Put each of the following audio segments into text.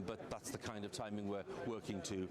but that's the kind of timing we're working to.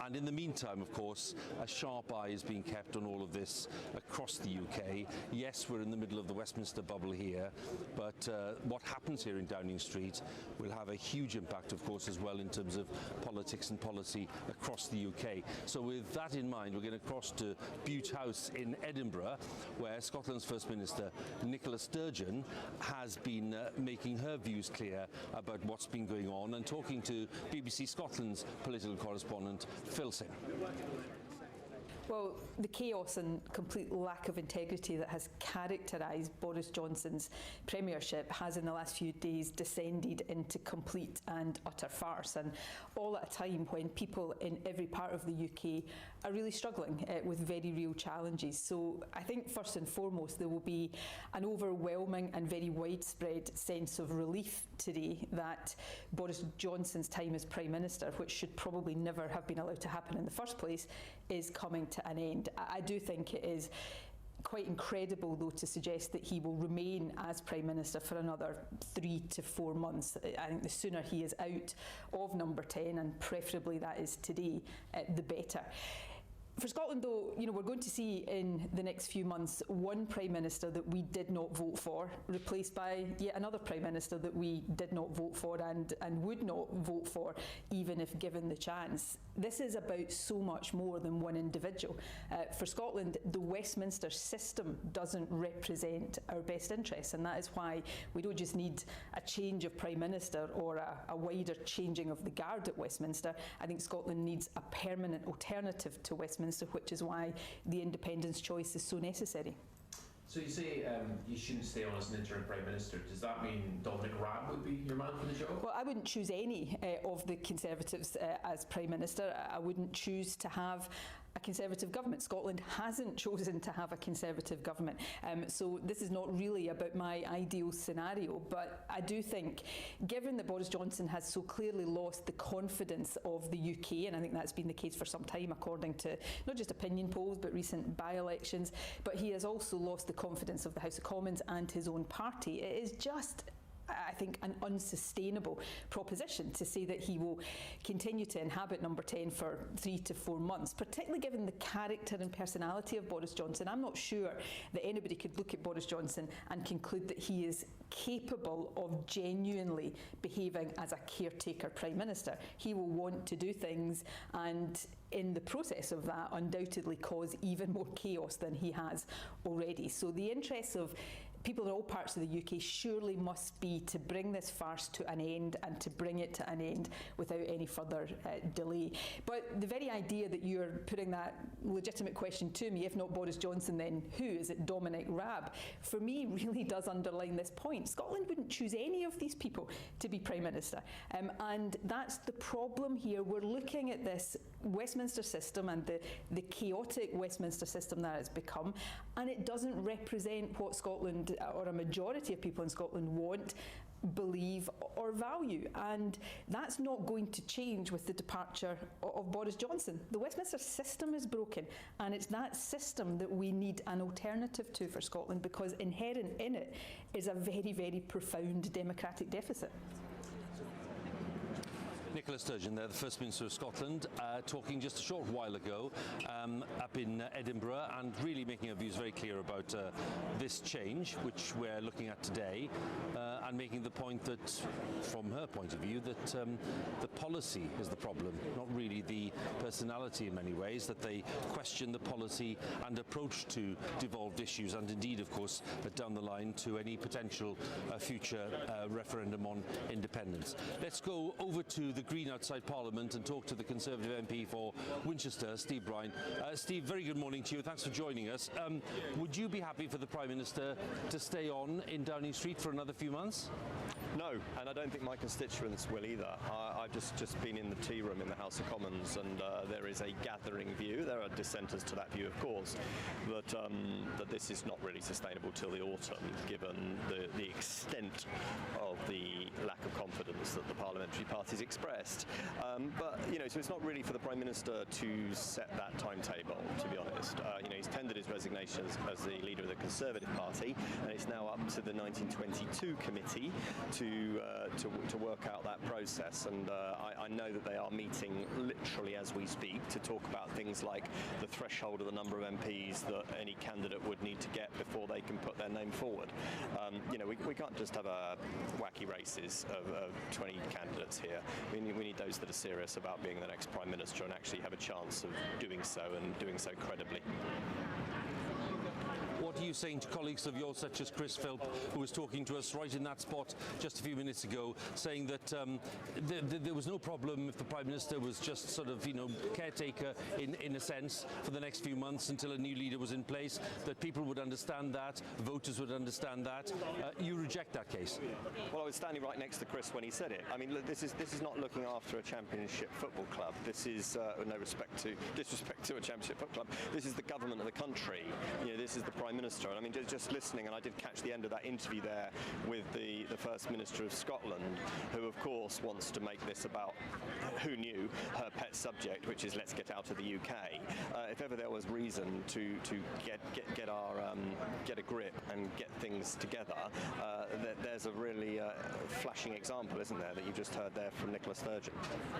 And in the meantime, of course, a sharp eye is being kept on all of this across the UK. Yes, we're in the middle of the Westminster bubble here, but what happens here in Downing Street will have a huge impact, of course, as well in terms of politics and policy across the UK. So with that in mind, we're going to cross to Bute House in Edinburgh, where Scotland's First Minister, Nicola Sturgeon, has been making her views clear about what's been going on and talking to BBC Scotland's political correspondent, Phil Sim. Well, the chaos and complete lack of integrity that has characterised Boris Johnson's premiership has in the last few days descended into complete and utter farce, and all at a time when people in every part of the UK are really struggling with very real challenges. So I think first and foremost there will be an overwhelming and very widespread sense of relief today that Boris Johnson's time as Prime Minister, which should probably never have been allowed to happen in the first place, is coming to an end. I do think it is quite incredible, though, to suggest that he will remain as Prime Minister for another 3 to 4 months. I think the sooner he is out of number 10, and preferably that is today, the better. For Scotland, though, we're going to see in the next few months one Prime Minister that we did not vote for, replaced by yet another Prime Minister that we did not vote for and would not vote for, even if given the chance. This is about so much more than one individual. For Scotland, the Westminster system doesn't represent our best interests, and that is why we don't just need a change of Prime Minister or a wider changing of the guard at Westminster. I think Scotland needs a permanent alternative to Westminster, which is why the independence choice is so necessary. So you say you shouldn't stay on as an interim Prime Minister. Does that mean Dominic Raab would be your man for the job? Well, I wouldn't choose any of the Conservatives as Prime Minister. I wouldn't choose to have a Conservative government. Scotland hasn't chosen to have a Conservative government. So this is not really about my ideal scenario, but I do think, given that Boris Johnson has so clearly lost the confidence of the UK, and I think that's been the case for some time according to not just opinion polls but recent by-elections, but he has also lost the confidence of the House of Commons and his own party. It is just, I think, an unsustainable proposition to say that he will continue to inhabit number 10 for 3 to 4 months, particularly given the character and personality of Boris Johnson. I'm not sure that anybody could look at Boris Johnson and conclude that he is capable of genuinely behaving as a caretaker Prime Minister. He will want to do things, and in the process of that undoubtedly cause even more chaos than he has already. So the interests of people in all parts of the UK surely must be to bring this farce to an end, and to bring it to an end without any further delay. But the very idea that you're putting that legitimate question to me, if not Boris Johnson, then who? Is it Dominic Raab? For me, really does underline this point. Scotland wouldn't choose any of these people to be Prime Minister. And that's the problem here. We're looking at this Westminster system and the chaotic Westminster system that it's become, and it doesn't represent what Scotland, or a majority of people in Scotland, want, believe or value, and that's not going to change with the departure of Boris Johnson. The Westminster system is broken, and it's that system that we need an alternative to for Scotland, because inherent in it is a very, very profound democratic deficit. Nicola Sturgeon there, the First Minister of Scotland, talking just a short while ago up in Edinburgh, and really making her views very clear about this change, which we're looking at today, and making the point that, from her point of view, that the policy is the problem, not really the personality in many ways, that they question the policy and approach to devolved issues, and indeed, of course, down the line to any potential future referendum on independence. Let's go over to the Green outside Parliament and talk to the Conservative MP for Winchester, Steve Bryan. Steve, very good morning to you. Thanks for joining us. Would you be happy for the Prime Minister to stay on in Downing Street for another few months? No, and I don't think my constituents will either. I've just been in the tea room in the House of Commons, and there is a gathering view. There are dissenters to that view, of course, that this is not really sustainable till the autumn, given the extent of the lack of confidence that the parliamentary parties expressed. But so it's not really for the Prime Minister to set that timetable, to be honest. He's tendered his resignation as the leader of the Conservative Party, and it's now up to the 1922 committee to to work out that process, and I know that they are meeting literally as we speak to talk about things like the threshold of the number of MPs that any candidate would need to get before they can put their name forward. We can't just have wacky races of 20 candidates here. We need those that are serious about being the next Prime Minister and actually have a chance of doing so and doing so credibly. What are you saying to colleagues of yours, such as Chris Philp, who was talking to us right in that spot just a few minutes ago, saying that there was no problem if the Prime Minister was just sort of, caretaker in a sense for the next few months until a new leader was in place, that people would understand that, voters would understand that. You reject that case? Well, I was standing right next to Chris when he said it. I mean, look, this is not looking after a Championship football club. This is no disrespect to a Championship football club. This is the government of the country. This is the Prime Minister. And I mean, just listening, and I did catch the end of that interview there with the First Minister of Scotland, who of course wants to make this about, who knew, her pet subject, which is let's get out of the UK. If ever there was reason to get a grip and get things together, there's a really flashing example, isn't there, that you just heard there from Nicola Sturgeon.